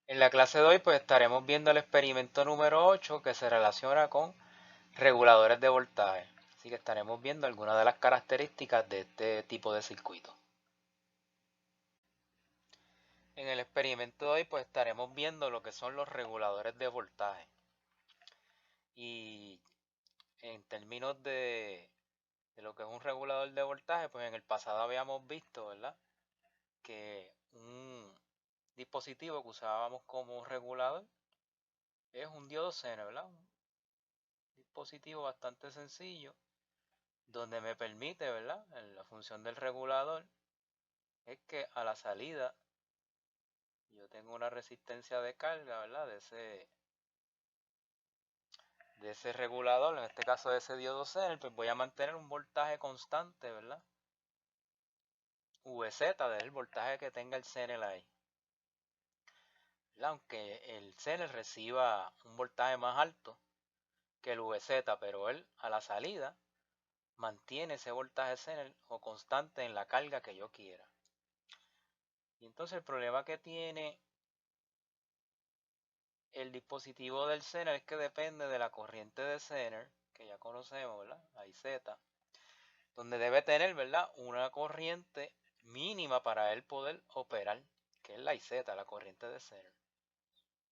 En la clase de hoy pues estaremos viendo el experimento número 8 que se relaciona con reguladores de voltaje. Así que estaremos viendo algunas de las características de este tipo de circuito. En el experimento de hoy pues estaremos viendo lo que son los reguladores de voltaje. Y en términos de lo que es un regulador de voltaje, pues en el pasado habíamos visto, ¿verdad? Que un dispositivo que usábamos como regulador es un diodo Zener, ¿verdad? Un dispositivo bastante sencillo donde me permite, ¿verdad? La función del regulador es que a la salida yo tengo una resistencia de carga, ¿verdad? De ese regulador, en este caso de ese diodo Zener, pues voy a mantener un voltaje constante, ¿verdad? VZ del voltaje que tenga el Zener ahí. ¿Verdad? Aunque el Zener reciba un voltaje más alto que el VZ, pero él a la salida mantiene ese voltaje Zener o constante en la carga que yo quiera. Y entonces el problema que tiene el dispositivo del Zener es que depende de la corriente de Zener, que ya conocemos, ¿verdad? La IZ, donde debe tener, ¿verdad? Una corriente mínima para él poder operar, que es la IZ, la corriente de Zener.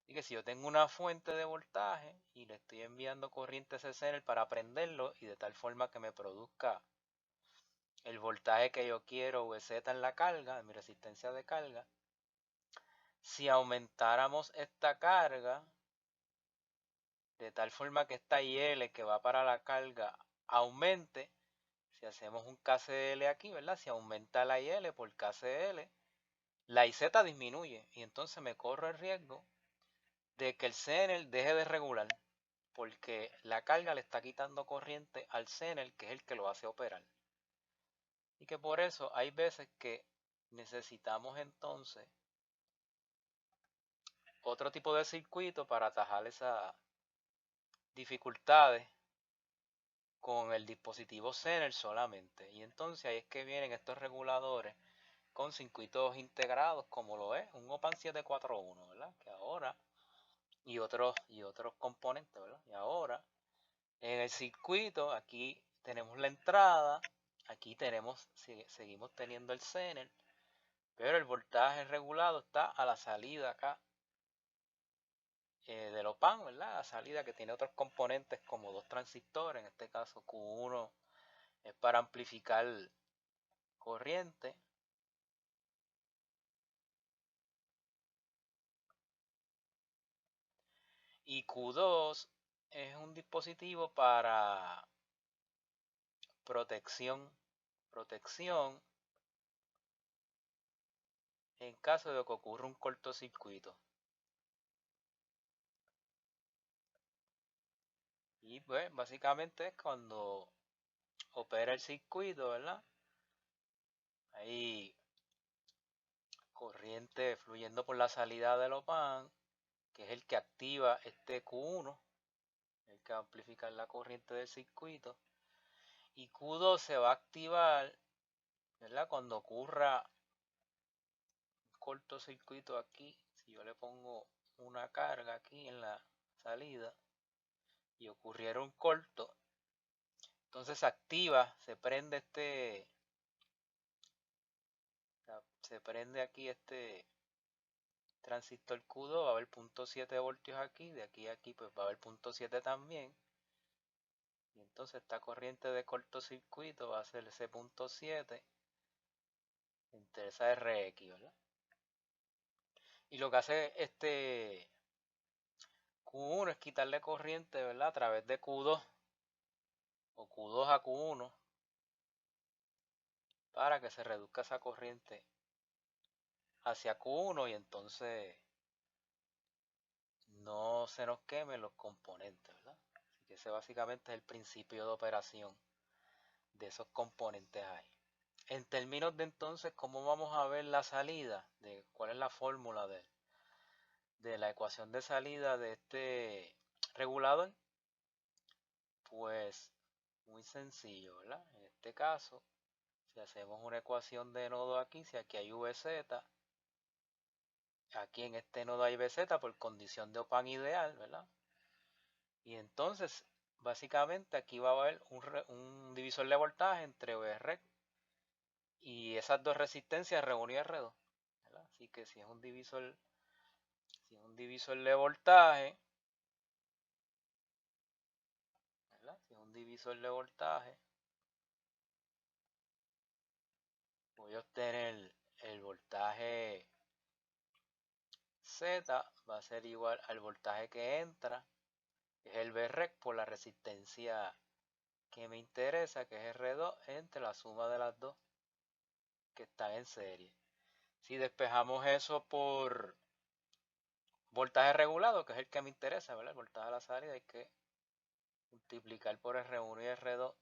Y que si yo tengo una fuente de voltaje y le estoy enviando corriente a ese Zener para prenderlo y de tal forma que me produzca el voltaje que yo quiero, VZ en la carga, en mi resistencia de carga, si aumentáramos esta carga, de tal forma que esta IL que va para la carga aumente. Si hacemos un KCL aquí, ¿verdad? Si aumenta la IL por KCL, la IZ disminuye y entonces me corro el riesgo de que el Zener deje de regular porque la carga le está quitando corriente al Zener, que es el que lo hace operar. Y que por eso hay veces que necesitamos entonces otro tipo de circuito para atajar esas dificultades con el dispositivo Zener solamente. Y entonces ahí es que vienen estos reguladores con circuitos integrados como lo es un OPAN 741, ¿verdad? Que ahora, y otros componentes, ¿verdad? Y ahora en el circuito aquí tenemos la entrada, aquí seguimos teniendo el Zener, pero el voltaje regulado está a la salida acá del OPAN, ¿verdad? La salida que tiene otros componentes como dos transistores, en este caso Q1 es para amplificar corriente y Q2 es un dispositivo para protección en caso de que ocurra un cortocircuito. Y pues básicamente es cuando opera el circuito, ¿verdad? Hay corriente fluyendo por la salida del OPAN, que es el que activa este Q1, el que va a amplificar la corriente del circuito. Y Q2 se va a activar, ¿verdad? Cuando ocurra un cortocircuito aquí, si yo le pongo una carga aquí en la salida y ocurriera un corto, entonces se activa, se prende aquí este transistor Q2, va a haber 0.7 voltios aquí, de aquí a aquí pues va a haber 0.7 también. Y entonces esta corriente de cortocircuito va a ser ese 0.7 entre esa RX, ¿verdad? Y lo que hace este Q1 es quitarle corriente, ¿verdad? A través de Q2 o Q2 a Q1 para que se reduzca esa corriente hacia Q1 y entonces no se nos quemen los componentes, ¿verdad? Así que ese básicamente es el principio de operación de esos componentes ahí. En términos de entonces, ¿cómo vamos a ver la salida? De cuál es la fórmula de la ecuación de salida de este regulador. Pues muy sencillo, ¿verdad? En este caso, si hacemos una ecuación de nodo aquí, si aquí hay VZ, aquí en este nodo hay BZ por condición de Opamp ideal, ¿verdad? Y entonces, básicamente aquí va a haber un divisor de voltaje entre VREC y esas dos resistencias R1 y R2, ¿verdad? Así que si es un divisor de voltaje, ¿verdad? Si es un divisor de voltaje, voy a obtener el voltaje Z, va a ser igual al voltaje que entra, que es el VREC por la resistencia que me interesa, que es R2, entre la suma de las dos que están en serie. Si despejamos eso por voltaje regulado, que es el que me interesa, ¿verdad? El voltaje a la salida, hay que multiplicar por R1 y R2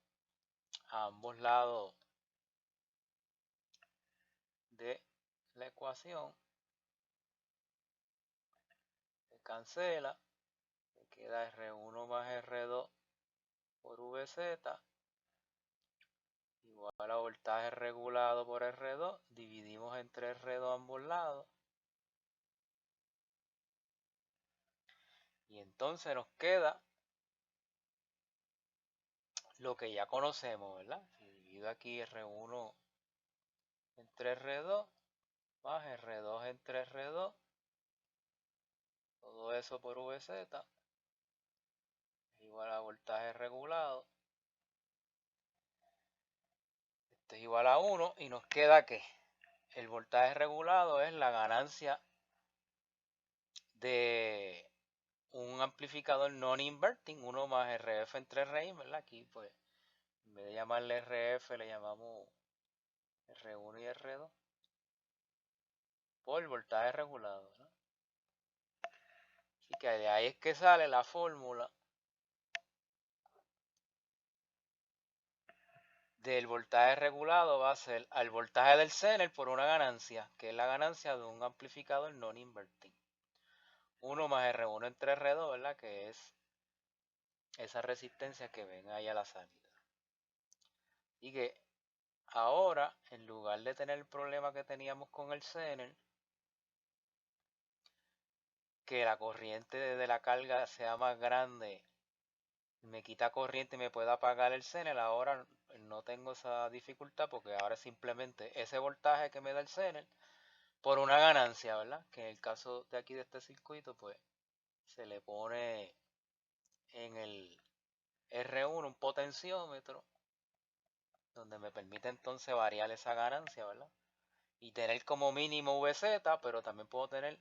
a ambos lados de la ecuación. Se cancela, me queda R1 más R2 por VZ igual a voltaje regulado por R2, dividimos entre R2 ambos lados y entonces nos queda lo que ya conocemos, ¿verdad? Si divido aquí R1 entre R2 más R2 entre R2, todo eso por VZ es igual a voltaje regulado. Esto es igual a 1 y nos queda que el voltaje regulado es la ganancia de un amplificador non-inverting, 1 más RF entre RI, ¿verdad? Aquí pues en vez de llamarle RF le llamamos R1 y R2 por voltaje regulado, ¿no? Así que de ahí es que sale la fórmula del voltaje regulado, va a ser al voltaje del Zener por una ganancia, que es la ganancia de un amplificador non-inverting. 1 más R1 entre R2, ¿verdad? Que es esa resistencia que ven ahí a la salida. Y que ahora, en lugar de tener el problema que teníamos con el Zener, que la corriente de la carga sea más grande, me quita corriente y me pueda apagar el Zener, ahora no tengo esa dificultad porque ahora simplemente ese voltaje que me da el Zener por una ganancia, ¿verdad? Que en el caso de aquí de este circuito, pues se le pone en el R1 un potenciómetro donde me permite entonces variar esa ganancia, ¿verdad? Y tener como mínimo VZ, pero también puedo tener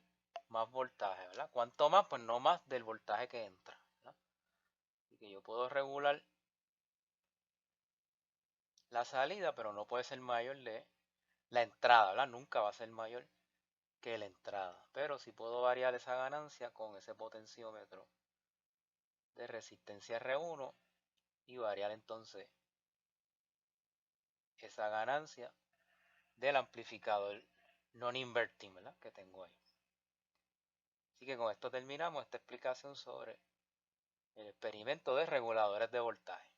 más voltaje, ¿verdad? ¿Cuánto más? Pues no más del voltaje que entra, ¿verdad? Así que yo puedo regular la salida, pero no puede ser mayor de la entrada, ¿verdad? Nunca va a ser mayor que la entrada, pero sí puedo variar esa ganancia con ese potenciómetro de resistencia R1 y variar entonces esa ganancia del amplificador non-inverting, ¿verdad? Que tengo ahí. Así que con esto terminamos esta explicación sobre el experimento de reguladores de voltaje.